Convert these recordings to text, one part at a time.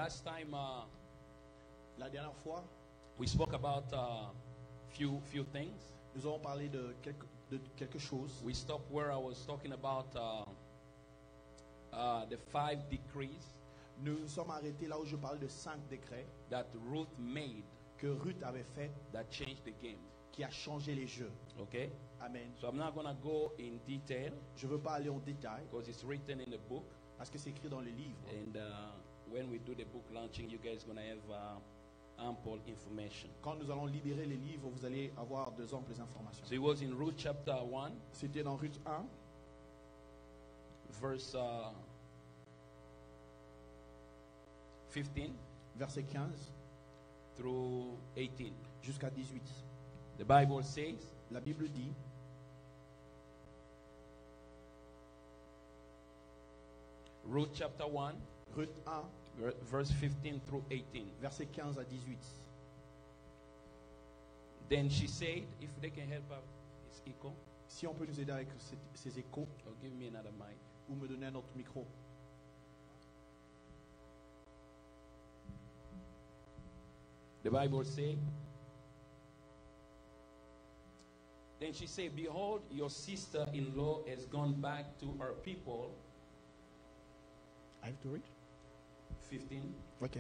Last time La dernière fois, we spoke about few things. nous avons parlé de quelque chose. We stopped where I was talking about the 5 decrees Nous nous sommes arrêtés là où je parlais de 5 décrets that Ruth made que Ruth avait fait that changed the game. qui a changé les jeux. Okay? Amen. So I'm not going to go in detail Je ne veux pas aller en détail because it's written in the book. parce que c'est écrit dans le livre. And when we do the book launching, you guys going to have ample information. Quand nous allons libérer les livres, vous allez avoir de amples informations. So it was in Ruth chapter 1, C'était dans Ruth 1, verse 15 verset 15 through 18. jusqu'à 18. The Bible says, La Bible dit, Ruth chapter 1, Ruth 1, verse 15 through 18. verset 15 à 18. Then she said, if they can help out his echo, Si on peut nous aider avec ces échos or give me another mic. ou me donner un autre micro. The Bible says, then she said, behold, your sister-in-law has gone back to her people. I have to read? 15. Ok.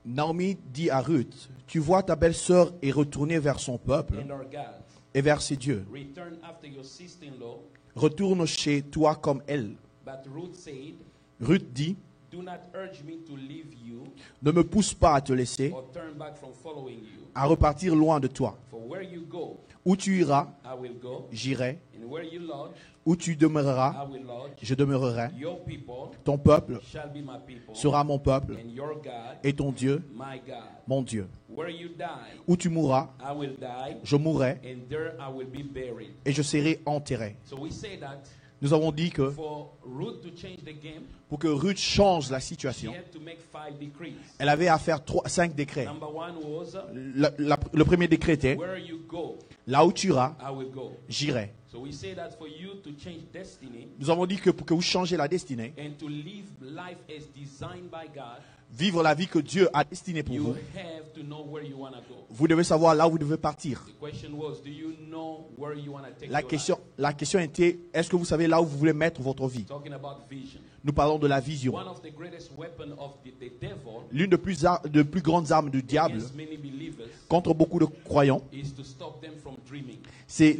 Naomi dit à Ruth, tu vois, ta belle-sœur est retournée vers son peuple And our God, et vers ses dieux. return after your sister-in-law. Retourne chez toi comme elle. But Ruth said, Ruth dit, do not urge me to leave you ne me pousse pas à te laisser, or turn back from following you. à repartir loin de toi. For where you go, Où tu iras, I will go. j'irai. And where you lodge, Où tu I demeureras, will lodge. je demeurerai. Your people Ton peuple shall be my people. sera mon peuple And your God, et ton Dieu, my God. mon Dieu. Where you die, Où tu mourras, I will die. je mourrai And there I will be buried. et je serai enterré. So we say that Nous avons dit que for Ruth to change the game, pour que Ruth change la she situation, had to make 5 decrees. elle avait à faire 5 décrets. Number 1 was, Le premier décret était, where you go, là où tu iras, I will go. j'irai. So we say that for you to change destiny Nous avons dit que pour que vous changez la destinée, and to live life as designed by God, vivre la vie que Dieu a destinée pour you vous, have to know where you want to go. vous devez savoir là où vous devez partir. The question was, do you know where you want to take your life? La question était, est-ce que vous savez là où vous voulez mettre votre vie? Talking about vision. Nous parlons de la vision. One of the greatest weapons of the devil L'une des plus grandes armes du diable against many believers contre beaucoup de croyants, is to stop them from dreaming. c'est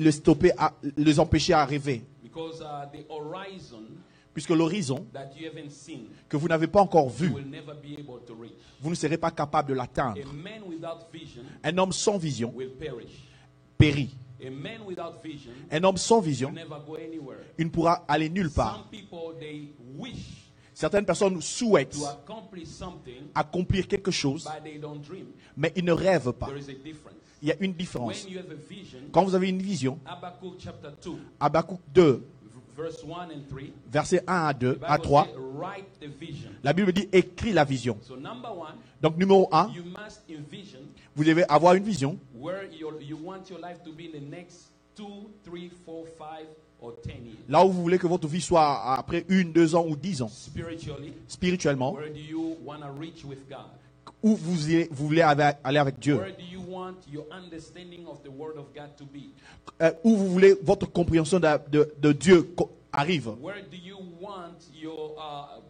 les empêcher à rêver. Because the horizon Puisque l'horizon that you haven't seen, que vous n'avez pas encore you vu, will never be able to reach. vous ne serez pas capable de l'atteindre. A man without vision Un homme sans vision will perish. périt. A man without vision Un homme sans will vision, never go anywhere. il ne pourra aller nulle part. Some people, they wish Certaines personnes souhaitent to accomplish something, accomplir quelque chose, but they don't dream. mais ils ne rêvent pas. There is a difference. Il y a une différence. When you have a vision, Quand vous avez une vision, Habakkuk chapter 2, Habakkuk 2, verse 1 and 3, versets 1 à 2, the à Bible 3, says, write the vision. la Bible dit écris la vision. So number 1, Donc numéro 1, you must envision vous devez avoir une vision where you want your life to be in the next 2, 3, 4, 5, or 10 years. là où vous voulez que votre vie soit après 1, 2 ans ou 10 ans. Spiritually, Spirituellement, where do you want to reach with God? où vous voulez aller avec Dieu. Where do you want your understanding of the Word of God to be? Où vous voulez votre compréhension de Dieu arrive. Where do you want your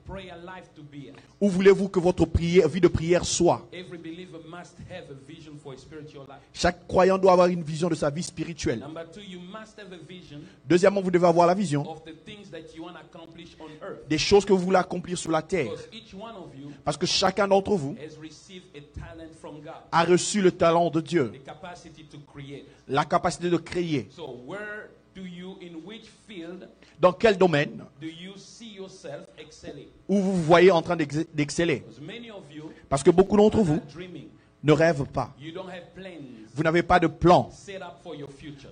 prayer life to be? Où voulez-vous que votre vie de prière soit? Every believer must have a vision for a spiritual life. Chaque croyant doit avoir une vision de sa vie spirituelle. Number 2, you must have a vision Deuxièmement, vous devez avoir la vision of the things that you want to accomplish on earth. des choses que vous voulez accomplir sur la terre. Because each one of you Parce que chacun d'entre vous has received a talent from God, a reçu le talent de Dieu, the capacity to create. la capacité de créer. So where do you, in which field Dans quel domaine do you see yourself excelling? où vous vous voyez en train d'exceller? Because many of you Parce que beaucoup d'entre are vous not dreaming. ne rêvent pas. You don't have plans Vous n'avez pas de plan, set up for your future.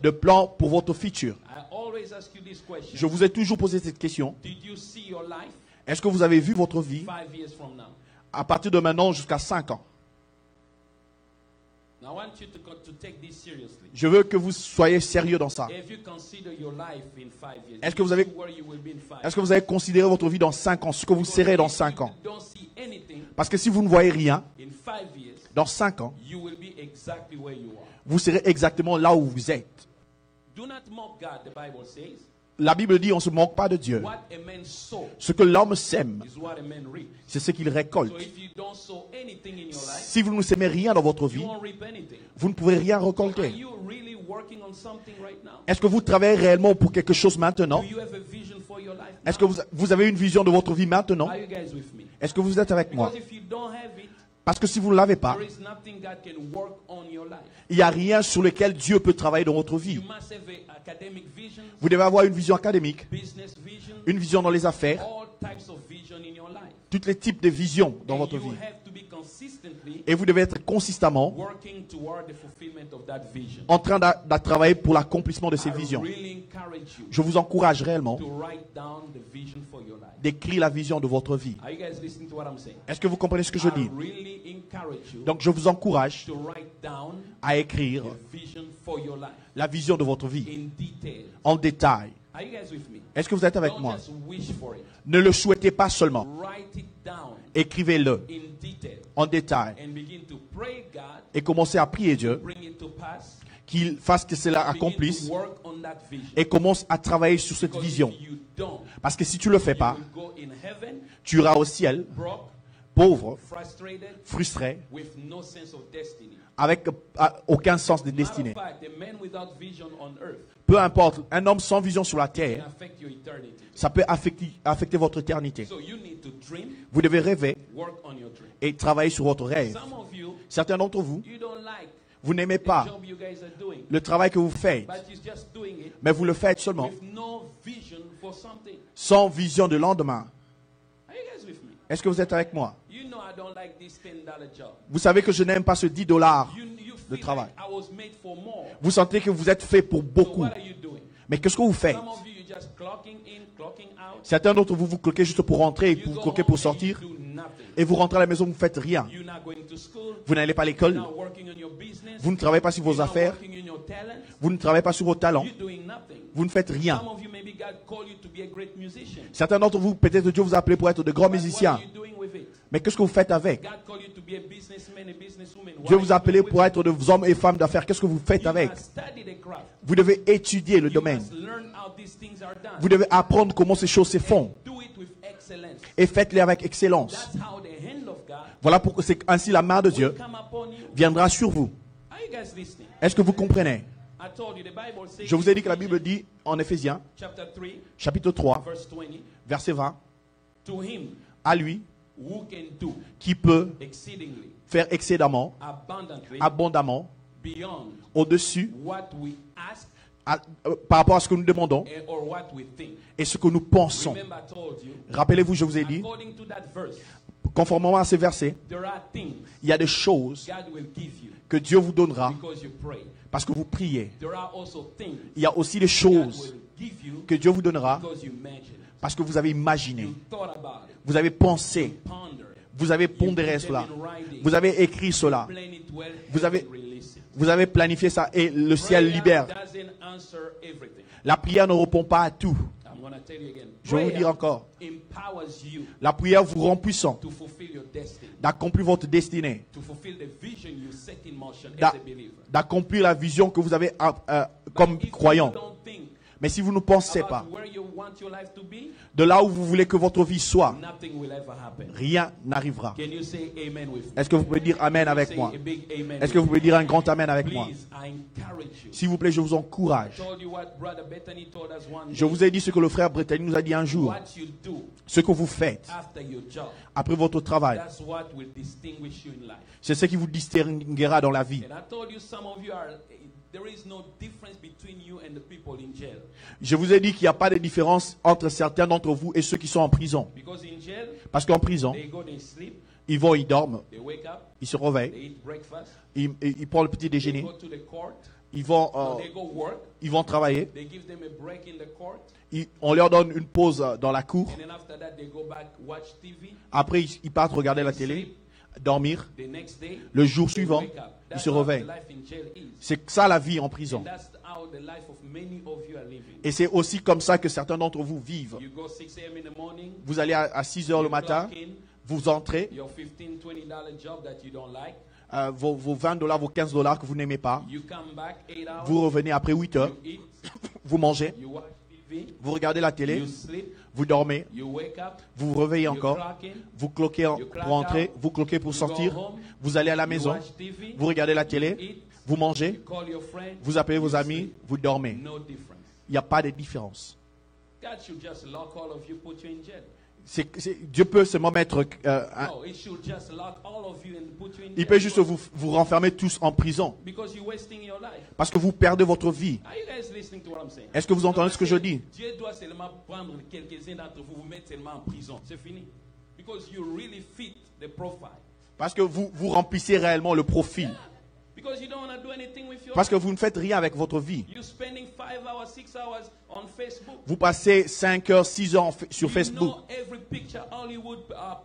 pour votre futur. I always ask you this question. Je vous ai toujours posé cette question. Did you see your life Est-ce que vous avez vu votre vie 5 years from now? à partir de maintenant jusqu'à 5 ans? Now, I want you to take this seriously. Je veux que vous soyez sérieux dans ça. If you consider your life in 5 years, Est-ce que vous avez- where you will be in 5 Est-ce que vous avez considéré votre vie dans 5 ans, ce que vous serez dans 5 ans? If you don't see anything Parce que si vous ne voyez rien, in 5 years, dans 5 ans, you will be exactly where you are. vous serez exactement là où vous êtes. Do not mock God, the Bible says. La Bible dit on ne se moque pas de Dieu. What a man sows Ce que l'homme sème, is what a man reaps. c'est ce qu'il récolte. So if you don't sow anything in your life, Si vous ne semez rien dans votre you vie, won't reap anything. vous ne pouvez rien Are récolter. you really working on something right now? Est-ce que vous travaillez réellement pour quelque chose maintenant? Do you have a vision for your life Est-ce que now? vous avez une vision de votre vie maintenant? Are you guys with me? Est-ce que vous êtes avec moi? Because if you don't have it, Parce que si vous ne l'avez pas, there is nothing God can work on your life. il n'y a rien sur lequel Dieu peut travailler dans votre vie. You must have an academic vision, Vous devez avoir une vision académique, business vision, une vision dans les affaires, all types of vision in your life. tous les types de visions dans And votre you vie. have to be consistently Et vous devez être consistamment working toward the fulfillment of that vision. en train de travailler pour l'accomplissement de ces I visions. really encourage you Je vous encourage réellement to write down the vision for your life. d'écrire la vision de votre vie. Are you guys listening to what I'm saying? Est-ce que vous comprenez ce que je I dis? really encourage you Donc je vous encourage to write down à écrire the vision for your life la vision de votre vie in detail. en détail. Are you guys with me? Est-ce que vous êtes avec Don't moi? just wish for it. Ne le souhaitez pas seulement. Write it down Écrivez-le in detail en détail and begin to pray God, et commencez à prier Dieu bring it to pass, qu'il fasse que cela begin accomplisse to work on that vision. et commence à travailler sur cette Because vision. if you don't, Parce que si tu ne le fais you pas, will go in heaven tu iras au ciel broke, pauvre, frustrated, frustré, with no sense of destiny. avec aucun sens de Matter destinée. of fact, a man without vision on earth Peu importe, un homme sans vision sur la can terre, affect your eternity. ça peut affecter votre éternité. So you need to dream, Vous devez rêver work on your dream. et travailler sur votre rêve. Some of you, Certains d'entre vous, you don't like vous n'aimez the pas job you guys are doing, le travail que vous faites, but you're just doing it mais vous le faites seulement with no vision for something. sans vision de lendemain. Are you guys with me? Est-ce que vous êtes avec moi? You know I don't like this $10 job. Vous savez que je n'aime pas ce 10 dollars. You de feel travail. like I was made for more. Vous sentez que vous êtes fait pour So beaucoup. what are you doing? Mais qu'est-ce que vous faites? Some of you, you're just clocking in, clocking out. Certains d'entre vous, vous cloquez juste pour rentrer et You vous go cloquez home pour and sortir. you do nothing. Et vous rentrez à la maison, vous ne faites rien. You're not going to school. Vous n'allez pas à You're l'école. not working on your business. Vous ne travaillez pas sur vos You're not affaires. working on your talents. Vous ne travaillez pas sur vos talents. You're doing nothing. Vous ne faites rien. Some of you, maybe God called you to be a great musician. Certains d'entre vous, peut-être Dieu vous a appelé pour être de grands But what musiciens. are you doing with it? Mais qu'est-ce que vous faites avec? God called you to be a businessman, a businesswoman. What Dieu are vous you a appelé doing pour with être de hommes et femmes d'affaires. Qu'est-ce que vous faites it? You avec? must study the craft. Vous devez étudier le You domaine. must learn how these things are done. Vous devez apprendre comment ces choses se font. Do it with excellence. Et faites-les avec excellence. That's how the hand of God Voilà pourquoi c'est ainsi la main de will Dieu come upon you. viendra sur vous. Are you guys listening? Est-ce que vous comprenez? I told you the Bible says Je vous ai dit que la Bible dit en Éphésiens, chapter 3, chapitre 3, verse 20, verset 20, to him à lui who can do qui peut exceedingly faire excédemment, abundantly abondamment, beyond au-dessus, what we ask par rapport à ce que nous demandons or what we think. et ce que nous pensons. Remember, I told you, Rappelez-vous, je vous ai dit, according to that verse, conformément à ces versets, there are things il y a des choses God will give you que Dieu vous donnera because you pray. parce que vous priez. There are also things Il y a aussi des God choses will give you que Dieu vous donnera because you imagine it. parce que vous avez imaginé, You thought about it, vous avez pensé, ponder it, vous avez you pondéré put them cela, in writing, vous avez écrit cela, plan it well, Vous avez- and release it. vous avez planifié ça et le ciel Prayer libère. doesn't answer everything. La prière ne répond pas à tout. I'm going to tell you again. Je vais vous Prayer dire encore, empowers you la prière vous rend puissant to fulfill your destiny, d'accomplir votre destinée, to fulfill the vision you set in motion d'a- as a believer. d'accomplir la vision que vous avez comme If croyant. you don't think Mais si vous ne pensez pas about where you want your life to be, de là où vous voulez que votre vie soit, nothing will ever happen. rien n'arrivera. Can you say amen with me? Est-ce que vous pouvez dire Amen avec Say moi? a big amen Est-ce que with vous pouvez dire un grand Amen avec me. moi? Please, I encourage you. S'il vous plaît, je vous encourage. I told you what Brother Bethany told us one Je day. vous ai dit ce que le frère Brittany nous a dit un jour. What you do Ce que vous faites after your job, après votre travail, that's what will distinguish you in life. c'est ce qui vous distinguera dans la vie. And I told you some of you are, there is no difference between you and the people in jail. Je vous ai dit qu'il n'y a pas de différence entre certains d'entre vous et ceux qui sont en prison. Because in jail, Parce qu'en prison, they go, they sleep, ils vont, ils dorment, they wake up, ils se réveillent, they eat breakfast, ils prennent le petit they déjeuner, go to the court, ils vont, they go work, ils vont travailler, they give them a break in the court, on leur donne une pause dans la cour, and then after that they go back, watch TV, après ils partent regarder la télé, dormir. The next day, Le jour they suivant, wake up. il That's se how réveille. the life in jail is. C'est ça la vie en prison. And that's how the life of many of you are living. Et c'est aussi comme ça que certains d'entre vous vivent. You go 6 a.m. in the morning, Vous allez à 6 heures le you matin, clock in, vous entrez, your $15, $20 job that you don't like. vos $20, vos $15 que vous n'aimez pas, You come back 8 hours, vous revenez après 8 heures, you eat, vous mangez, you watch TV, vous regardez la télé, you sleep, vous dormez, you wake up, vous vous réveillez you encore, clock in, vous cloquez pour entrer, vous cloquez pour sortir, vous allez à la you maison, watch TV, vous regardez la you télé, eat, vous you mangez, call your friend, vous appelez vos you amis, sleep. vous dormez. No difference. Il n'y a pas de différence. God should just lock all of you, put you in jail. Dieu peut seulement mettre... No, it should just lock all of you and put you in il jail. peut juste vous renfermer tous en prison. Because you're wasting your life. Parce que vous perdez votre vie. Are you guys listening to what I'm saying? Est-ce que vous entendez ce que je dis? Dieu doit seulement prendre quelques-uns d'entre vous, vous mettre seulement en prison. C'est fini. Because you really fit the profile. Parce que vous remplissez réellement le profil. Because you don't want to do anything with your Parce que life. vous ne faites rien avec votre vie. You're spending 5 hours, 6 hours on Facebook. Vous passez 5 heures, 6 heures sur You Facebook. know every picture Hollywood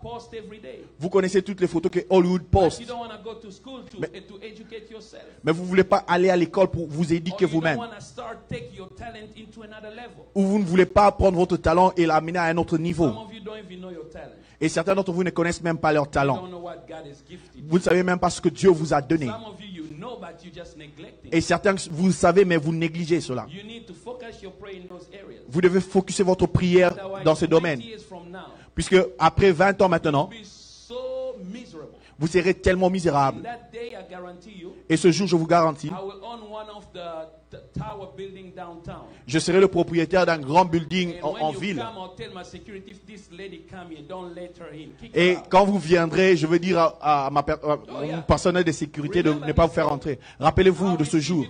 post every day. Vous connaissez toutes les photos que Hollywood But poste. you don't want to go to school to educate yourself. Mais vous ne voulez pas aller à l'école pour vous Or éduquer you don't vous-même. want to start take your talent into another level. Ou vous ne voulez pas prendre votre talent et l'amener à un autre niveau. Some of you don't even know your talent. Et certains d'entre vous ne connaissent même pas leur You talent. don't know what God has gifted. Vous ne savez même pas ce que Dieu vous a donné. Some of you know, but you just neglecting. Et certains, vous le savez, mais vous négligez cela. You need to focus your prayer in those areas. Vous devez focuser votre prière Otherwise, dans ce 20 domaine. years from now, Puisque après 20 ans maintenant, you'll be so miserable. vous serez tellement misérable. That day, I guarantee you, Et ce jour, je vous garantis, I will own one of the tower building downtown. je serai le propriétaire d'un grand building And when en you ville. come, I'll tell my security, if this lady come here, don't let her in. Kick Et her out. quand vous viendrez, je veux dire à mon personnel de sécurité de ne pas vous faire entrer. Rappelez-vous de ce jour.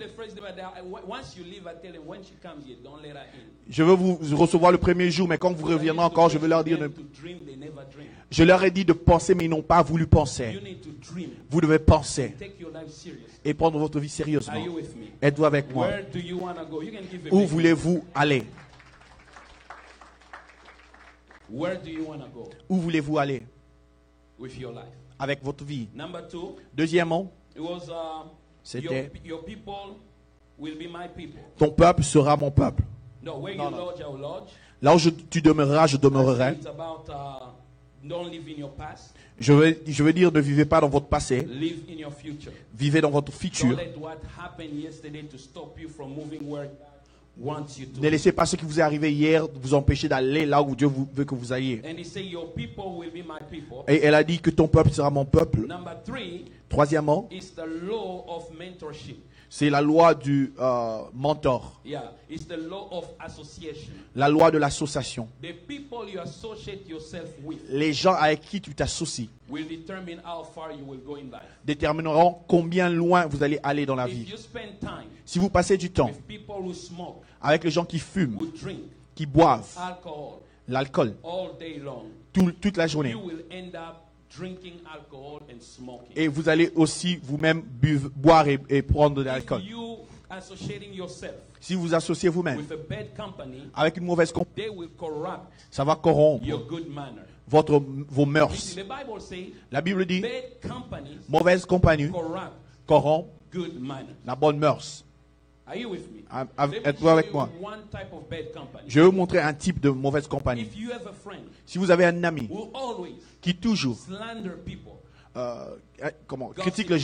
Once you leave, I tell them when she comes here, don't let her in. Je veux vous recevoir le premier jour, mais quand vous reviendrez encore, je veux leur dire, To dream, they never dream. je leur ai dit de penser, mais ils n'ont pas voulu You penser. need to dream. Vous devez penser Take your life serious. et prendre votre vie Are sérieusement. you with me? Êtes-vous avec moi? Where do you want to go? You can give a Où big- voulez-vous aller? Where do you want to go Où voulez-vous aller with your life? avec votre vie? Number 2, Deuxièmement, it was C'était- your people will be my people. ton peuple sera mon peuple. No, where No, you no. lodge, I will lodge. Là où tu demeureras, je demeurerai. It's about don't live in your past, Je veux dire, ne vivez pas dans votre passé, live in your future. vivez dans votre Don't futur. let what happened yesterday to stop you from moving where God wants you to. Ne laissez pas ce qui vous est arrivé hier vous empêcher d'aller là où Dieu veut que vous ayez. And he said, your people will be my people. Et elle a dit que ton peuple sera mon peuple. Number 3 Troisièmement, is the law of mentorship. c'est la loi du mentor, Yeah, it's the law of association. la loi de l'association. The people you associate yourself with Les gens avec qui tu t'associes will determine how far you will go in life. détermineront combien loin vous allez aller dans la If vie. you spend time Si vous passez du temps with people who smoke, avec les gens qui fument, who drink qui boivent alcohol l'alcool all day long, toute la journée, you will end up drinking alcohol and smoking. et vous allez aussi vous-même boire et prendre de If l'alcool. you associating yourself Si vous associez vous-même with a bad company, avec une mauvaise compagnie, they will corrupt ça va corrompre your good manner. vos You mœurs. see, the Bible says La Bible dit, bad companies mauvaise compagnie corrupt corrompt good manners. la bonne mœurs. Are you with me? Let me Êtes-vous avec show moi? you one type of bad company. Je vais vous montrer un type de mauvaise compagnie. If you have a friend Si vous avez un ami who always qui toujours slander people, critique les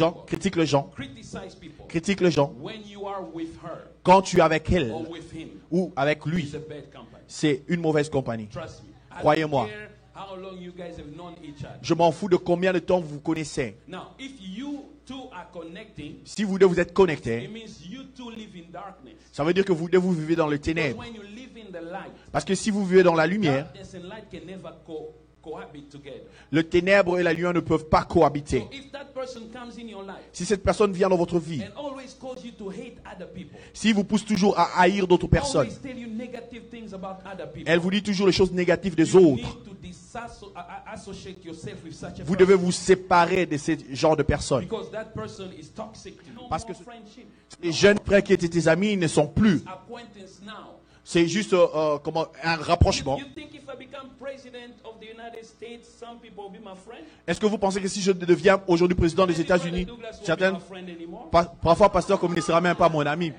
gens, criticize people, critique les gens, when you are with her quand tu es avec elle or with him, ou avec lui, it's a bad company. c'est une mauvaise compagnie. Trust me. I Croyez-moi. don't care how long you guys have known each other. Je m'en fous de combien de temps vous vous connaissez. Now, if you two are connecting, Si vous deux vous êtes it connectés, means you two live in darkness. ça veut dire que vous deux vous vivez dans les Because ténèbres. when you live in the light, Parce que si vous vivez dans la lumière, darkness and light can never cohabit together. le ténèbre et la lumière ne peuvent pas cohabiter. So if that person comes in your life Si cette personne vient dans votre vie, and always cause you to hate other people, s'il vous pousse toujours à haïr d'autres personnes, always tell you negative things about other people, elle vous dit toujours les choses négatives des you autres, need to associate yourself with such a vous person. devez vous séparer de ce genre de personnes. Because that person is toxic to you. No Parce more que friendship. Les jeunes frères qui étaient tes amis ne sont plus. Acquaintance now. C'est juste comment, un rapprochement. You think if I become president of the United States, some people will be my friend? Est-ce que vous pensez que si je deviens aujourd'hui président des États-Unis, Douglas won't be certaines, my friend anymore? parfois pasteur comme il ne sera même pas mon ami?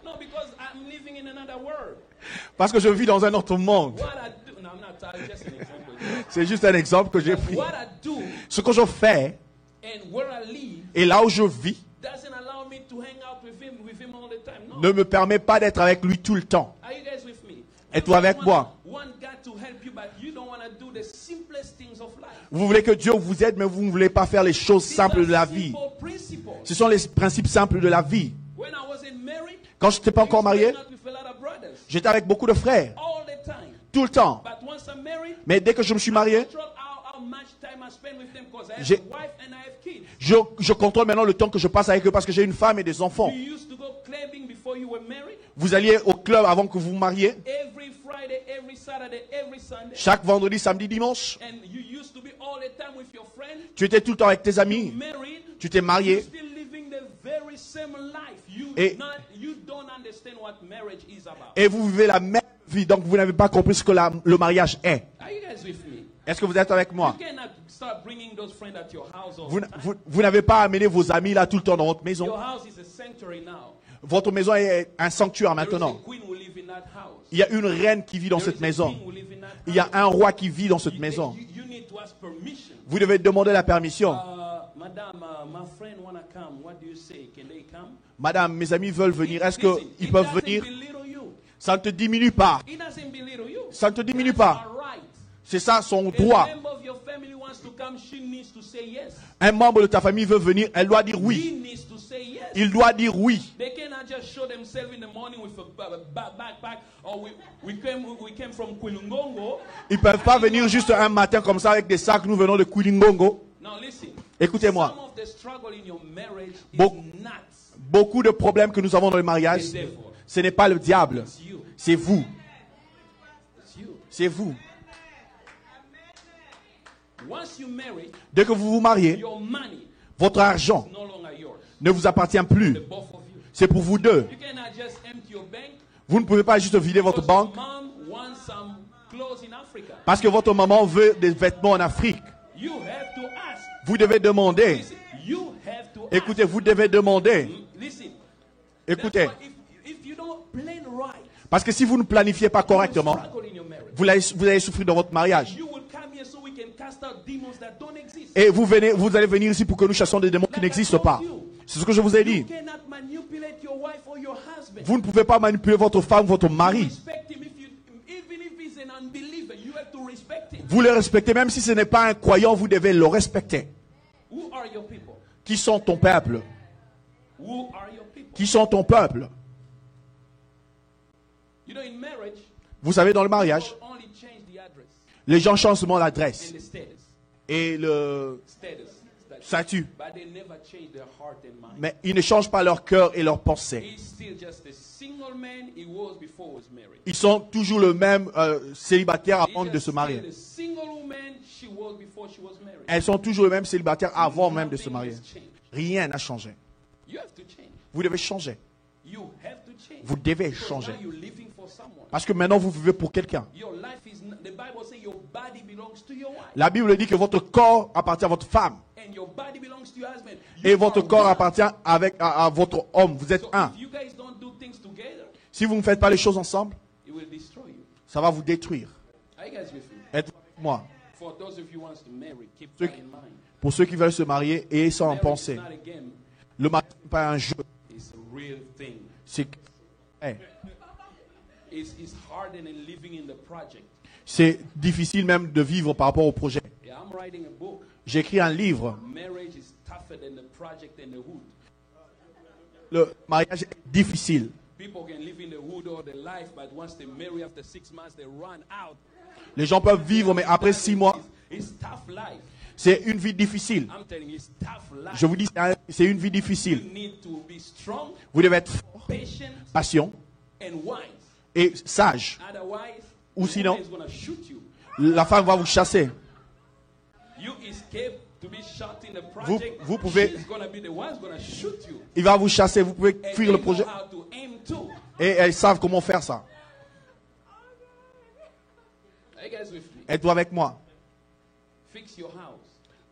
No, because I'm living in another world. Parce que je vis dans un autre monde. What I do, no, I'm not just an example. C'est juste un exemple que j'ai pris. What I do Ce que je fais and where I live et là où je vis doesn't allow me to hang out with him all the time. No. ne me permet pas d'être avec lui tout le temps. Are you guys with me? Êtes-vous avec moi? Want God to help you, but you don't want to do the simplest things of life. Vous voulez que Dieu vous aide, mais vous ne voulez pas faire les choses These simples are de la vie. simple principles. Ce sont les principes simples de la vie. When I wasn't married, Quand je n'étais pas I encore used to marié, hang out with a lot of brothers j'étais avec beaucoup de frères, all the time. tout le temps. But once I'm married, Mais dès que je me suis marié, control how much time I spend with them because I have J'ai- a wife and I have kids. je contrôle maintenant le temps que je passe avec eux parce que j'ai une femme et des enfants. You used to go clubbing before you were married. Vous alliez au club avant que vous vous mariez, Every Friday, every Saturday, every Sunday. chaque vendredi, samedi, dimanche. And you used to be all the time with your friends. Tu étais tout le temps avec tes amis. Married. Tu t'es You're marié. still living the very same life. Et- You don't understand what marriage is about. Et vous vivez la même vie, donc vous n'avez pas compris ce que le mariage est. Are you guys with me? Est-ce que vous êtes avec You moi? cannot start bringing those friends at your house all Vous, the time. vous n'avez pas amené vos amis là tout le temps dans votre maison. Your house is a sanctuary now. Votre maison est un sanctuaire There is a maintenant. queen who live in that house. Il y a une reine qui vit dans There cette is a maison. king who live in that Il y a house. un roi qui vit dans cette maison. You need to ask permission. Vous devez demander la permission. Madam, my friend wanna come. What do you say? Can they come? Madame, mes amis veulent venir. Est-ce Listen, qu'ils it peuvent doesn't venir? belittle you. Ça ne te diminue pas. It doesn't belittle you. Ça ne te diminue That's pas. our right. C'est ça son If droit. a member of your family wants to come, she needs to say yes. Un membre de ta famille veut venir, elle doit dire oui. He needs to say yes. Il doit dire oui. They cannot just show themselves in the morning with a backpack. Or we came from Kwilungongo. Ils ne peuvent pas venir juste un matin comme ça avec des sacs. Nous venons de Kwilingongo. Now listen. Écoutez-moi. Some of the struggle in your marriage is Beau- not. Beaucoup de problèmes que nous avons dans le mariage, The devil. ce n'est pas le diable, It's you. c'est vous. It's you. C'est vous. Once you marry, Dès que vous vous mariez, your money votre argent is no longer yours. ne vous appartient plus. The both of you. C'est pour vous deux. You cannot just empty your bank Vous ne pouvez pas juste vider votre because banque mom wants some clothes in Africa. parce que votre maman veut des vêtements en Afrique. You have to ask. Vous devez demander. Listen, you have to Écoutez, ask. vous devez demander. Listen. Écoutez, That's why if you don't plan right, parce que si vous ne planifiez pas you will correctement, struggle in your marriage. vous allez souffrir dans votre mariage. You will come here so we can cast out demons that don't exist. Et vous allez venir ici pour que nous chassions des démons qui n'existent pas. C'est ce que je vous ai You dit. cannot manipulate your wife or your husband. Vous ne pouvez pas manipuler votre femme, votre mari. Respect him even if he's an unbeliever. You have to respect him. Vous le respectez, même si ce n'est pas un croyant, vous devez le respecter. Who are your people? Qui sont ton peuple? Who are your people? Qui sont ton peuple? You know, in marriage, Vous savez, dans le mariage, people only change the address les gens changent seulement l'adresse and the status. et le Status. statut, But they never change their heart and mind. mais ils ne changent pas leur cœur et leur pensée. He's still just a single man he was before he was married. Ils sont toujours le même célibataire He's avant de just se marier. still the single woman she was before she was married. Elles sont toujours le même célibataire avant même de se Nothing marier. has changed. Rien n'a changé. You have to change. Vous devez changer. You have to change. Vous devez Because changer. now you're living for someone. Parce que maintenant, vous vivez pour quelqu'un. Your life is the Bible says your body belongs to your wife. La Bible dit que votre corps appartient à votre femme And your body belongs to your husband. et You votre are corps one. appartient à votre homme. Vous êtes So un. if you guys don't do things together, Si vous ne faites pas les choses ensemble, it will destroy you. ça va vous détruire. Are you guys with me? Êtes-vous avec moi? For those of you who wants to marry, keep Ceux that qui- in mind. Pour ceux qui veulent se marier, ayez ça en Marriage pensée. is not a game. Le mariage n'est pas un jeu. It's a real thing. C'est It's harder than living in the project. c'est difficile même de vivre par rapport au projet. Yeah, I'm writing a book. J'ai écrit un livre. Marriage is tougher than the project and the hood. Le mariage est difficile. People can live in the hood all their life, but once they marry after 6 months, they run out. Les gens peuvent vivre, mais après 6 mois, It's tough life. c'est une vie difficile. I'm telling you, it's tough life. Je vous dis, c'est une vie You difficile. need to be strong, Vous devez être fort, patient, patient and wise. et sage. Otherwise, Ou the sinon- woman is going to shoot you. La femme va vous chasser. You escape to be shot in the project. vous pouvez- She's going to be the one who's going to shoot you. Il va vous chasser. Vous pouvez And fuir they le know projet. how to aim too. Et elles savent comment faire ça. Êtes-vous avec moi? Fix your house.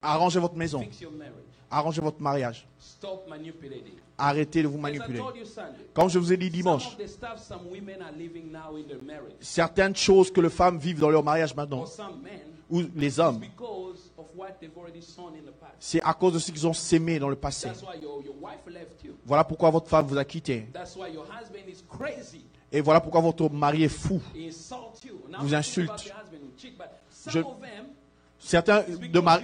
Arrangez votre maison. Fix your marriage. Arrangez votre mariage. Stop manipulating. Arrêtez de vous As I manipuler. told you Sunday, Comme je vous ai dit some dimanche, of the stuff some women are living now in their marriage, certaines choses que les femmes vivent dans leur mariage maintenant, or some men, ou les is hommes, because of what they've already sown in the past. c'est à cause de ce qu'ils ont sémé dans le passé. That's why your wife left you. Voilà pourquoi votre femme vous a quitté. That's why your husband is crazy. Et voilà pourquoi votre mari est fou. He insults you. Now, Vous I'm insulte. talking about the husband who cheat, but some Je- of them,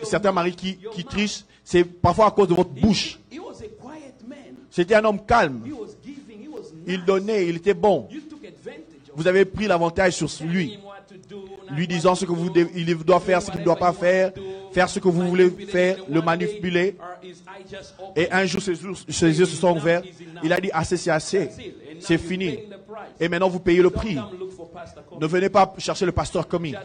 Certains maris qui trichent, c'est parfois à cause de votre bouche. he was a quiet man. C'était un homme calme. He was giving. He was Il nice. donnait, il était bon. You took advantage of Vous avez pris l'avantage sur telling lui, him what to do, not lui what disant to ce que do, il doit faire, ce qu'il ne doit pas faire, faire ce que vous voulez faire, le manipuler. Et un jour, ses yeux se sont ouverts. Il a dit, assez, c'est assez. C'est fini. Et maintenant, vous payez le prix. Ne venez pas chercher le pasteur commis.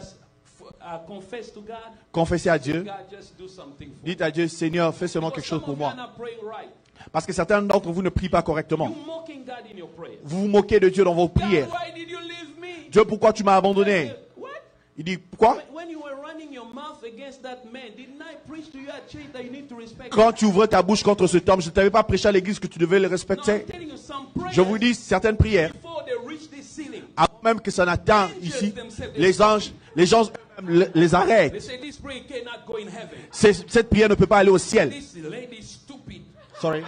Confess to God. Confessez à Dieu. God, just do something for Dites à Dieu, Seigneur, fais seulement quelque chose Some pour of you moi. are not praying right. Parce que certains d'entre vous ne prient pas correctement. You mocking God in your prayer. Vous vous moquez de Dieu dans vos God, prières. why did you leave me? Dieu, pourquoi tu m'as abandonné? What? Il dit, pourquoi? When you were running your mouth against that man, didn't I preach to you at church that you need to respect Quand God? tu ouvrais ta bouche contre cet homme, je ne t'avais pas prêché à l'église que tu devais le No, I'm respecter. telling you some prayers Je vous dis, certaines prières, before they reach this ceiling. avant même que ça n'atteint ici, les gens les arrêtent. They say this prayer cannot go in heaven. Cette prière ne peut pas aller au ciel. This lady is stupid. Sorry.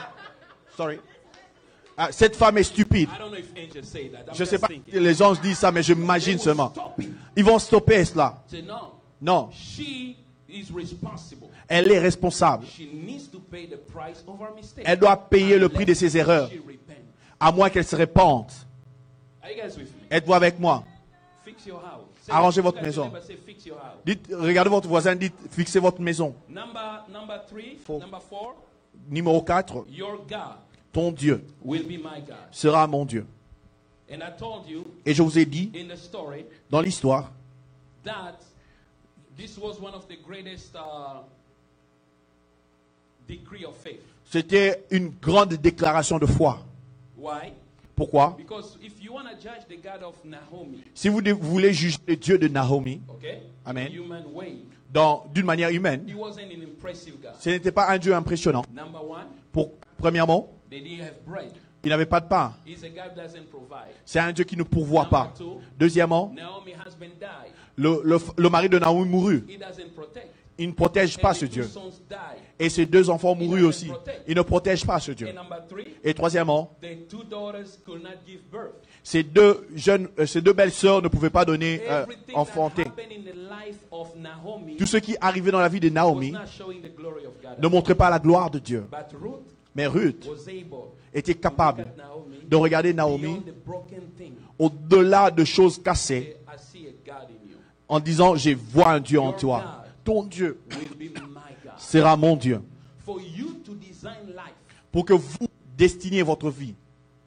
Ah, cette femme est stupide. I don't know if angels say that. I'm Je ne sais just pas thinking. si les anges disent ça, mais je They m'imagine will seulement. stop it. Ils vont stopper cela. Say no. Non, She is responsible. elle est responsable. She needs to pay the price of her mistake. Elle doit payer le prix de ses erreurs, She repent. à moins qu'elle se répande. Are you guys with me? Êtes-vous avec moi? Fix your house. Say- Arrangez votre look at your maison. neighbor, say, fix your house. Dites, regardez votre voisin, dites, fixez votre maison. Number Four. 4, Numéro 4, your God ton Dieu will be my God. sera mon Dieu. And I told you Et je vous ai dit, in the story dans l'histoire, that this was one of the greatest decree of faith. c'était une grande déclaration de foi. Why? Pourquoi? Because if you want to judge the God of Naomi, Si vous voulez juger le Dieu de Naomi, okay, Amen. human way, d'une manière humaine, he wasn't an impressive God. ce n'était pas un Dieu impressionnant. Number one, Premièrement, they didn't have bread. il n'avait pas de pain. He's a God who doesn't provide. C'est un Dieu qui ne pourvoit pas. Number two, Deuxièmement, Naomi's husband died. le mari de Naomi mourut. He doesn't protect. Il ne protège pas And ce the two Dieu. sons died. Et ses deux enfants mourus aussi. Il ne protège pas ce Dieu. And number three, Et troisièmement, the two daughters could not give birth. ces deux belles sœurs ne pouvaient pas donner, Everything enfanter. that happened in the life of Naomi Tout ce qui arrivait dans la vie de was Naomi not showing the glory of God. ne montrait pas la gloire de Dieu. But Ruth Mais Ruth was able était to look capable at Naomi de regarder Naomi beyond the broken thing. au-delà de choses cassées Say, I see a God in you. en disant, je vois un Dieu en toi. Ton Dieu Will be my God. sera mon Dieu. For you to design life Pour que vous destiniez votre vie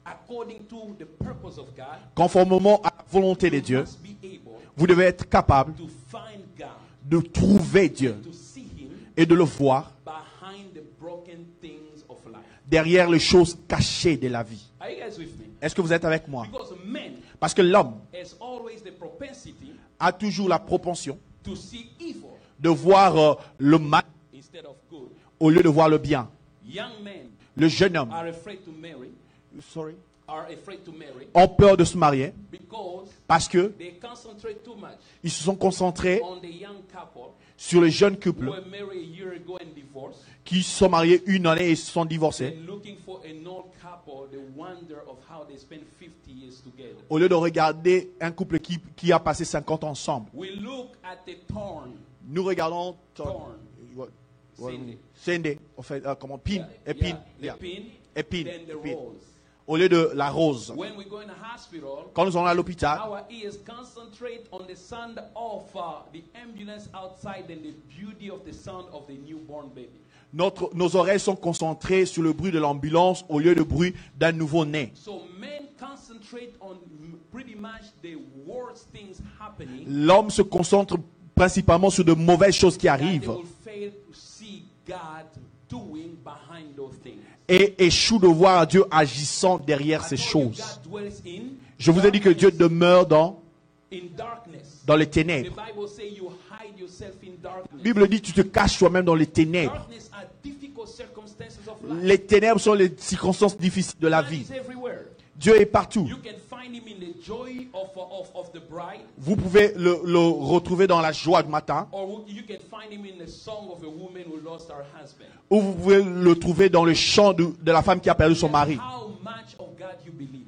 according to the purpose of God, conformément à la volonté de you Dieu, must be able vous devez être capable to find God, de trouver Dieu to see Him et de le voir behind the broken things of life. derrière les choses cachées de la vie. Are you guys with me? Est-ce que vous êtes avec moi? Because man Parce que l'homme has always the propensity a toujours la propension to see evil de voir le mal instead of good. au lieu de voir le bien. Young men Le jeune homme are afraid to marry, ont peur de se marier because parce que they concentrate too much ils se sont concentrés on the young couple sur les jeunes who couples were married a year ago and divorced, qui se sont mariés une année et se sont divorcés, and looking for an old couple, the wonder of how they spent 50 years together. au lieu de regarder un couple qui a passé 50 ans ensemble. We look at the thorn, Nous regardons thorn, Cindy. Sende, en fait, comment pin, épine, the pin, épine, then the épine, rose. au lieu de la rose. When we go in the hospital, Quand nous allons à l'hôpital, our ears concentrate on the sound of the ambulance outside and the beauty of the sound of the newborn baby. nos oreilles sont concentrées sur le bruit de l'ambulance au lieu du bruit d'un nouveau-né. So men concentrate on pretty much the worst things happening. L'homme se concentre principalement sur de mauvaises choses qui That they arrivent will fail to see God doing behind those things. et échoue de voir Dieu agissant derrière I ces told you choses. God dwells in Je vous ai dit que Dieu demeure dans in darkness. dans les The ténèbres. Bible says you hide yourself in La darkness. Bible dit tu te caches toi-même dans les ténèbres. Darkness are difficult circumstances of life. Les ténèbres sont les circonstances difficiles de la God vie. is everywhere. Dieu est partout. You can find him in the joy of the bride, Vous pouvez le retrouver dans la joie du matin, or you can find him in the song of a woman who lost her husband. ou vous pouvez le trouver dans le chant de la femme qui a perdu son mari. How much of God you believe?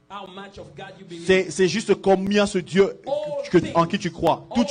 How much of God you believe? C'est juste combien ce Dieu en qui tu crois. Toutes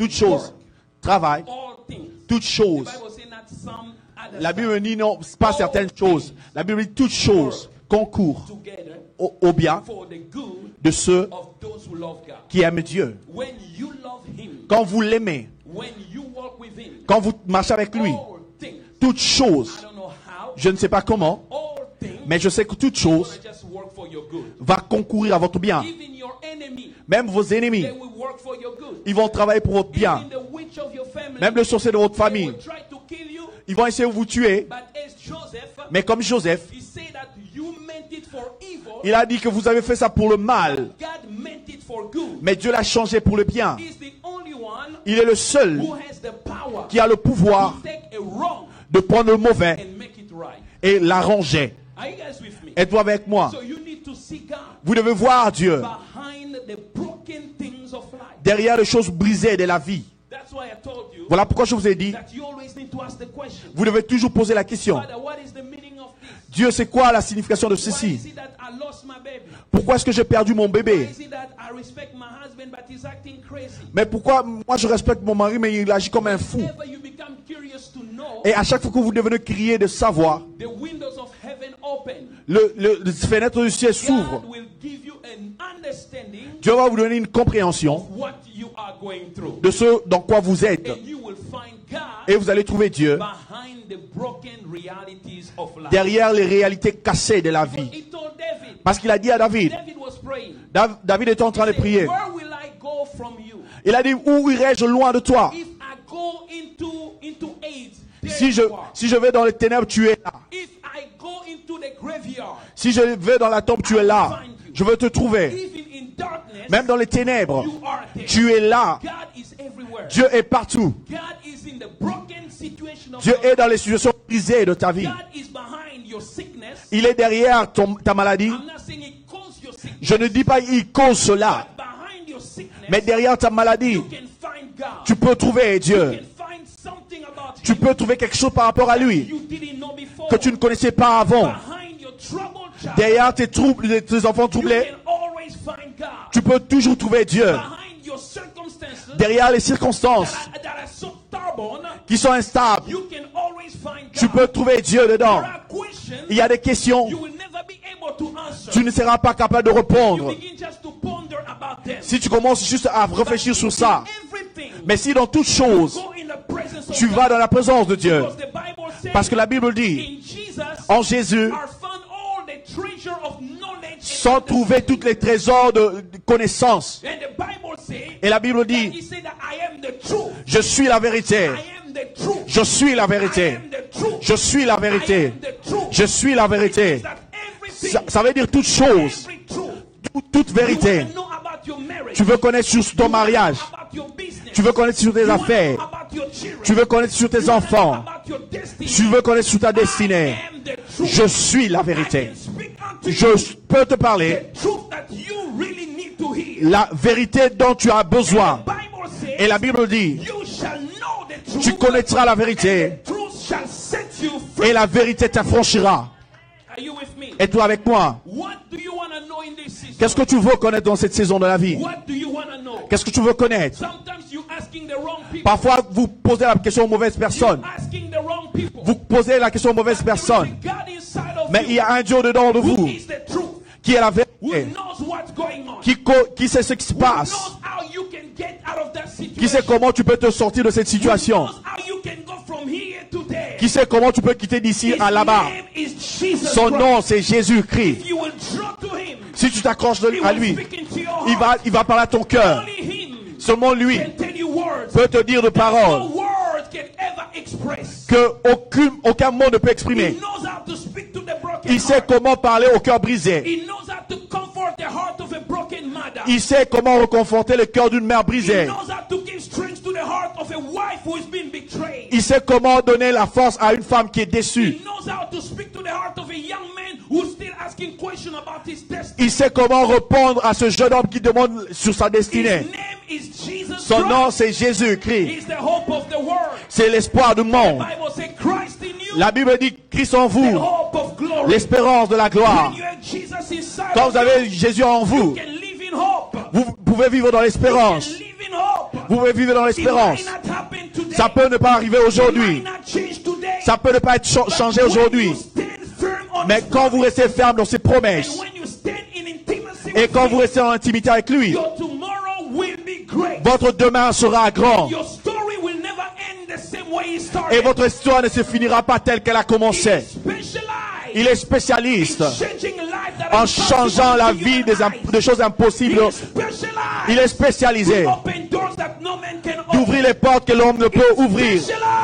choses, travail, All things. toutes choses. The Bible says not some other La Bible dit non, pas certaines choses. La Bible dit toutes choses concourent together au bien for the good de ceux of those who love God. qui aiment Dieu. When you love him, Quand vous l'aimez, when you walk with him, quand vous marchez avec lui, all things, toutes I choses, don't know how, je ne sais pas comment, all things mais je sais que toutes choses will just work for your good. va concourir à votre bien. Even your enemy, Même vos ennemis, they will work for your good. ils vont travailler pour votre bien. Even the witch of your family, Même le sorcier de votre they famille, will try to kill you. ils vont essayer de vous tuer. But as Joseph, Mais comme Joseph, he said that you meant it for evil, il a dit que vous avez fait ça pour le mal, God meant it for good. mais Dieu l'a changé pour le bien. He's the only one Il est le seul who has the power qui a le pouvoir to take a wrong de prendre le mauvais and make it right. et l'arranger. Are you guys with me? Êtes-vous avec moi? So you need to see God Vous devez voir Dieu behind the broken things of life. derrière les choses brisées de la vie. That's why I told you Voilà pourquoi je vous ai dit, that you always need to ask the question, vous devez toujours poser la question. Father, what is the meaning of this? Dieu, c'est quoi la signification de Why ceci? is it that I lost my baby? Pourquoi est-ce que j'ai perdu mon Why bébé? is it that I respect my husband but he's acting crazy? Mais pourquoi moi je respecte mon mari mais il agit comme un fou? Whenever you become curious to know, Et à chaque fois que vous devenez crier de savoir, the windows of heaven open. les fenêtres du ciel s'ouvrent. God will give you an understanding Dieu va vous donner une compréhension of what you are going through. de ce dans quoi vous êtes. And you will find God Et vous allez trouver Dieu behind the broken realities of life. derrière les réalités cassées de la vie. He told David, Parce qu'il a dit à David, David was praying. David était en train de He said, prier. where will I go from you? Il a dit, où irai-je loin de toi? If I go into AIDS, there Si you are. je vais dans les ténèbres, tu es là. If I go into the graveyard, Si je vais dans la tombe, tu es là. Je veux te trouver. even in darkness, Même dans les ténèbres, you are there. tu es là. God is everywhere. Dieu est partout. God is in the broken situation of Dieu your est dans les situations brisées de ta vie. God is behind your sickness. Il est derrière ta maladie. I'm not saying he caused your sickness, Je ne dis pas il cause cela. but behind your sickness, Mais derrière ta maladie, you can find God. tu peux trouver You Dieu. can find something about Tu him peux trouver quelque chose par rapport à lui you didn't know before. que tu ne connaissais pas avant. Behind your troubled child, Derrière tes enfants you troublés, can always find God. tu peux toujours trouver Dieu. Behind your circumstances Derrière les circonstances that are so stubborn, qui sont instables, you can always find God. tu peux trouver Dieu dedans. There are questions Il y a des questions, you will never be able to answer. tu ne seras pas capable de You répondre begin just to ponder about them. si tu commences juste à réfléchir sur ça. Everything Mais si dans toutes choses, go in the presence of tu God. vas dans la présence de Dieu, Because the Bible says parce que la Bible dit, in Jesus en Jésus, are found all the treasure of knowledge sans and trouver tous les trésors de connaissance. And the Bible says Et la Bible that he dit, said that I am the truth. je suis la vérité. I am the truth. Je suis la I vérité. am the truth. Je suis la I vérité. am the truth. Je suis la vérité. That everything, Ça veut dire toute chose, every truth. toute You vérité. want to know about your marriage. Tu veux connaître sur ton You mariage. want to know about your business. Tu veux connaître sur tes You want to affaires. know about your children. Tu veux connaître sur tes You want to know enfants. about your destiny. Tu veux connaître sur ta destinée. I am the truth. Je suis la I vérité. can speak unto Je you peux te parler the truth that you really need to hear. la vérité dont tu as besoin. The Bible says, Et la Bible dit, you shall know the truth. tu connaîtras la vérité And the truth shall set you free. et la vérité t'affranchira. Are you with me? Es-tu avec moi? What do you want to know in this season? Qu'est-ce que tu veux connaître dans cette saison de la vie? What do you want to know? Qu'est-ce que tu veux connaître? Sometimes you asking the wrong people. Parfois, vous posez la question aux mauvaises personnes. You asking the wrong people. Vous posez la question aux mauvaises There is a personnes. God inside of Mais you il y a un Dieu dedans de who vous is the truth. qui est la Who vérité, knows what's going on. qui sait ce qui se Who passe, knows how you can get out of that qui sait situation. comment tu peux te sortir de cette Who situation, knows how you can go from here to there. qui sait comment tu peux quitter d'ici His à là-bas. name is Jesus Son Christ. nom, c'est Jésus-Christ. If you will draw to him, Si tu t'accroches he à will lui, speak into your heart. il va parler à ton cœur. Only him Seulement lui can tell you words peut te dire de no paroles word can ever express. que aucun mot ne peut exprimer. He knows how to speak to the broken Il sait heart. comment parler au cœur brisé. He knows how to comfort the heart of a broken mother. Il sait comment reconforter le cœur d'une mère He brisée. knows how to give strength to the heart of a wife who is being betrayed. Il sait comment donner la force à une femme qui est déçue. He knows how to speak to the heart of a young man who's still asking questions about his destiny. Il sait comment répondre à ce jeune homme qui demande sur sa His destinée. name is Jesus Son nom, Christ. c'est Jésus-Christ. He's the hope of the world. C'est l'espoir du The monde. Bible says Christ in you, La Bible dit Christ en the vous, hope of glory. l'espérance de la gloire. When you have Jesus inside Quand of vous avez you, Jésus en you vous, can live in hope. vous pouvez vivre dans You can l'espérance. live in hope. Vous pouvez vivre dans It l'espérance. might not happen today. Ça peut ne pas arriver It aujourd'hui. might not change today. Ça peut ne pas être But changé when aujourd'hui. you stand firm on Mais His quand vous promise, restez ferme dans ses and promesses, when you stand in intimacy et with quand Him, vous restez en intimité avec lui, your tomorrow will be great. votre demain sera grand. Your story will never end the same way it Et started. votre histoire ne se finira pas telle qu'elle a He commencé. is specialized Il est spécialiste in changing life that en is changeant la impossible vie to you and I. de choses impossibles. He is specialized Il est spécialisé to open doors that no man can d'ouvrir open. les portes que l'homme ne peut ouvrir.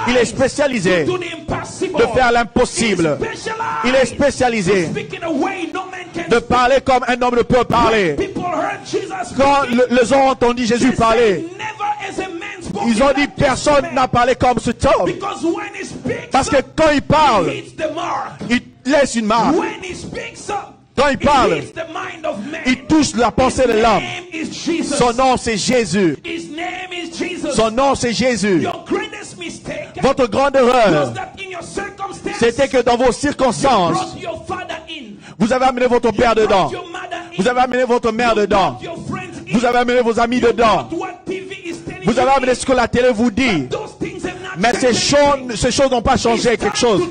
Il est spécialisé to do the impossible. de faire l'impossible. He is specialized Il est spécialisé to speak in a way no man can de speak. parler comme un homme ne peut parler. People heard Jesus Quand speaking, les gens ont entendu Jésus they parler, said, never as a man spoke ils ont dit like this personne man. n'a parlé comme cet homme. Because when he speaks Parce que up, quand il parle, he hits the mark. il laisse une marque. When he speaks up, Quand il parle, he hits the mind of man. il touche la pensée de His l'homme. name is Jesus. Son nom c'est Jésus. His name is Jesus. Son nom c'est Jésus. Your greatest mistake Votre grande was erreur, that in your circumstance, c'était que dans vos circonstances, brought your father in. vous avez amené votre père dedans. Brought your mother in. Vous avez amené votre mère dedans. Brought your friends in. Vous avez amené vos amis You dedans. brought what TV is telling Vous avez you amené in. ce que la télé vous dit. Those things have not Mais changed anything. ces choses n'ont pas changé quelque chose.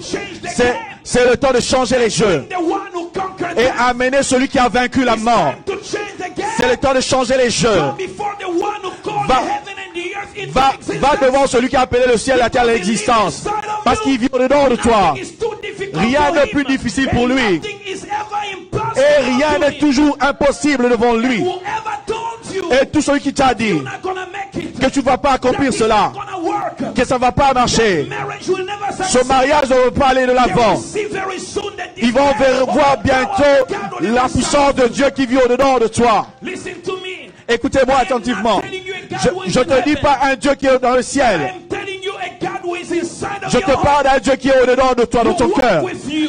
C'est le temps de changer les jeux. The one who conquered Et death. amener celui qui a vaincu la It's mort. time to change the game. C'est le temps de changer les jeux. Come before the one who called Va- the heaven and the earth into Va existence. devant celui qui a appelé le ciel et la terre à l'existence. Parce qu'il vit au-dedans de toi. Nothing is too difficult Rien for n'est him. plus difficile pour And lui. nothing is ever impossible Et rien to n'est him. toujours impossible devant lui. Whoever told you Et tout celui qui t'a dit you're not gonna make it, que tu ne vas pas that accomplir it's cela, not gonna work, que ça ne va pas marcher, marriage will never ce succeed. mariage ne va pas aller de They will l'avant. see very soon that this Ils vont man voir of bientôt power, God on the la inside. puissance de Dieu qui vit au-dedans de toi. Listen to me. Écoutez-moi attentivement. Je ne te dis pas un Dieu qui est dans le ciel. I'm telling you a God who is inside of Je your te heart. parle d'un Dieu qui est au-dedans de toi, dans ton cœur,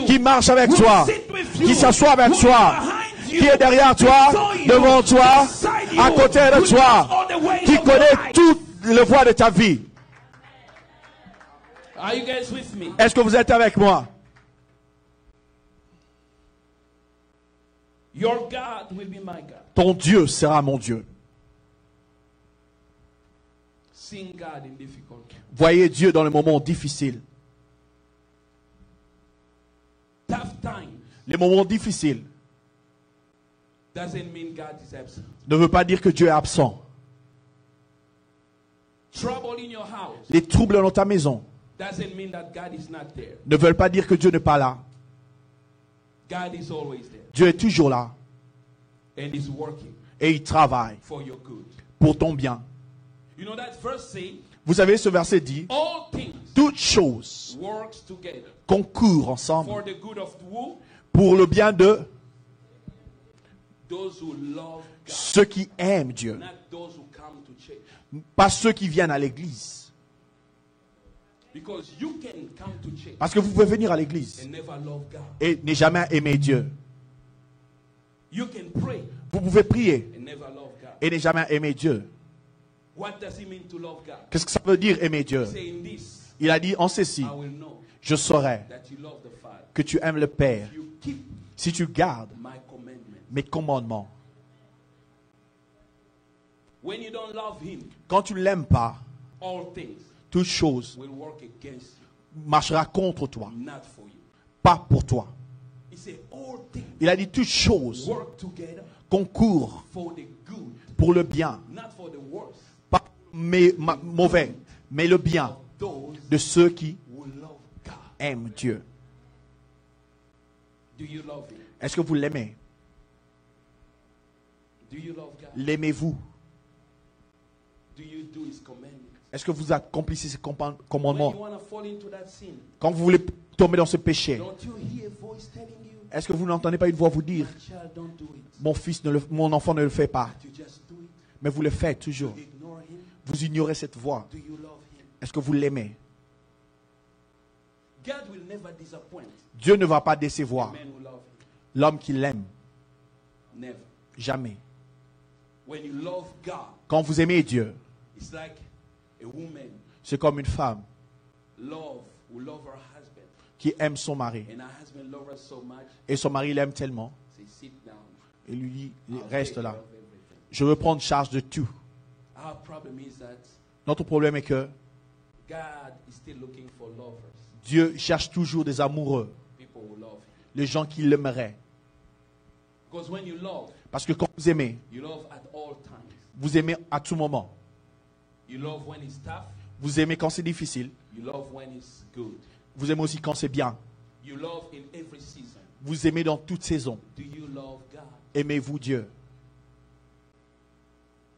qui marche avec toi, qui s'assoit avec toi, qui est derrière toi, devant toi, à côté de toi, qui connaît toutes les voies de ta vie. Are you guys with me? Est-ce que vous êtes avec moi? Your God will be my God. Ton Dieu sera mon Dieu. Seeing God in difficulty. Voyez Dieu dans les moments difficiles. Tough times Les moments difficiles doesn't mean God is absent. ne veut pas dire que Dieu est absent. Trouble in your house Les troubles dans ta maison doesn't mean that God is not there. ne veulent pas dire que Dieu n'est pas là. God is always there. Dieu est toujours là And is working et il travaille for your good. pour ton bien. You know that verse say, Vous savez, ce verset dit, all things toutes choses works together concourent ensemble for the good of who? pour le bien de Those who love God, ceux qui aiment Dieu, not those who come to church. pas ceux qui viennent à l'église. Because you can come to church Parce que vous pouvez venir à l'église and never love God. et ne jamais aimer Dieu. You can pray Vous pouvez prier and never love God. et ne jamais aimer Dieu. What does it mean to love God? Qu'est-ce que ça veut dire aimer Dieu? Saying this, Il a dit en ceci, I will know je saurai that you love the Father. que tu aimes le Père You keep si tu gardes my commandments. mes commandements. When you don't love Him, Quand tu ne l'aimes pas, all things toute chose will work against you, marchera contre toi, not for you. pas pour toi. He said, all things Il a dit toutes choses work together concourent for the good, pour le bien, not for the worse. pas mauvais, mais le bien Those de ceux qui who love God. aiment Dieu. Do you love Him? Est-ce que vous l'aimez? Do you love God? L'aimez-vous? Do you do His commandments? Est-ce que vous accomplissez ces When you commandements? want to fall into that sin, Quand vous voulez tomber dans ce péché, don't you hear a voice telling you, est-ce que vous n'entendez pas une voix vous dire, my child, don't do it. mon fils, mon enfant ne le fait pas? You just Mais vous le faites toujours. You ignore him. Vous ignorez cette voix. Do you love him? Est-ce que vous l'aimez? God will never disappoint Dieu ne va pas the décevoir men who love him. l'homme qui l'aime. Never. Jamais. When you love God, Quand vous aimez Dieu, it's like a woman c'est comme une femme who love her husband. qui aime son mari. And her husband loves her so much, Et son mari l'aime tellement. say, sit down. Et lui dit, I'll reste take là. care of everything. Je veux prendre charge de tout. Our problem is that Notre problème est que God is still looking for lovers. Dieu cherche toujours des amoureux, People who love him. les gens qui l'aimeraient. Because when you love, Parce que quand vous aimez, you love at all times. vous aimez à tout moment. You love when it's tough. Vous aimez quand c'est difficile. You love when it's good. Vous aimez aussi quand c'est bien. You love in every season. Vous aimez dans toute saison. Do you love God? Aimez-vous Dieu.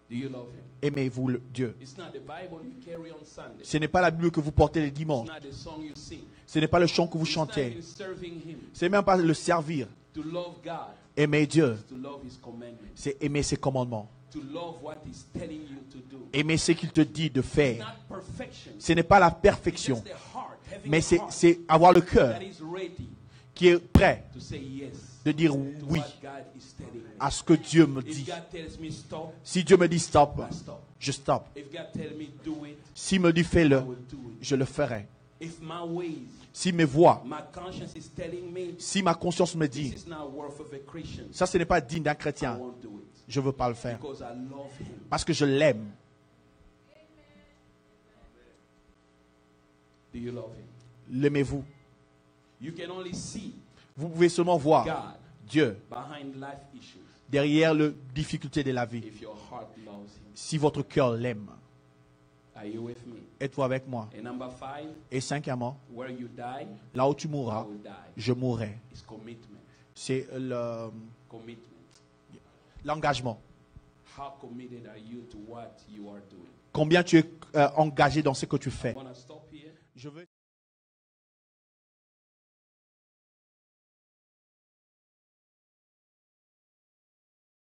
Do you love him? Aimez-vous Dieu. It's not the Bible you carry on Sunday. Ce n'est pas la Bible que vous portez les It's dimanches. not the song you sing. Ce n'est pas le chant que vous It's not chantez. even serving him. C'est même pas le servir. To love God, Aimer Dieu, to love his commandments, c'est aimer ses commandements. to love what he's telling you to do. Aimer ce qu'il te dit de It's faire. not perfection. Ce n'est pas la It's perfection, just a heart, having mais a heart c'est avoir le cœur that is ready qui est prêt to say yes de dire to oui what God is telling me. à ce que Dieu me If dit. God tells me stop, Si Dieu me dit stop, I stop. je stop. If God tells me do it, S'il me dit I fais-le, will do it. je le ferai. If my ways, Si mes voix, my conscience is telling me si ma conscience me this dit is not worth of a Christian, ça, ce n'est pas digne d'un I chrétien, won't do it je ne veux pas le faire. because I love him. Parce que je l'aime. Do you love him? L'aimez-vous? You can only see Vous pouvez seulement voir God Dieu behind life issues derrière les difficultés de la vie. if your heart loves him. Si votre cœur l'aime. Are you with me? Êtes-vous avec moi? And number 5, Et cinquièmement, where you die, là où tu I mourras, will die. je mourrai. It's commitment. C'est Commitment. l'engagement. How committed are you to what you are doing? Combien tu es engagé dans ce que tu fais. I want to stop here. Je veux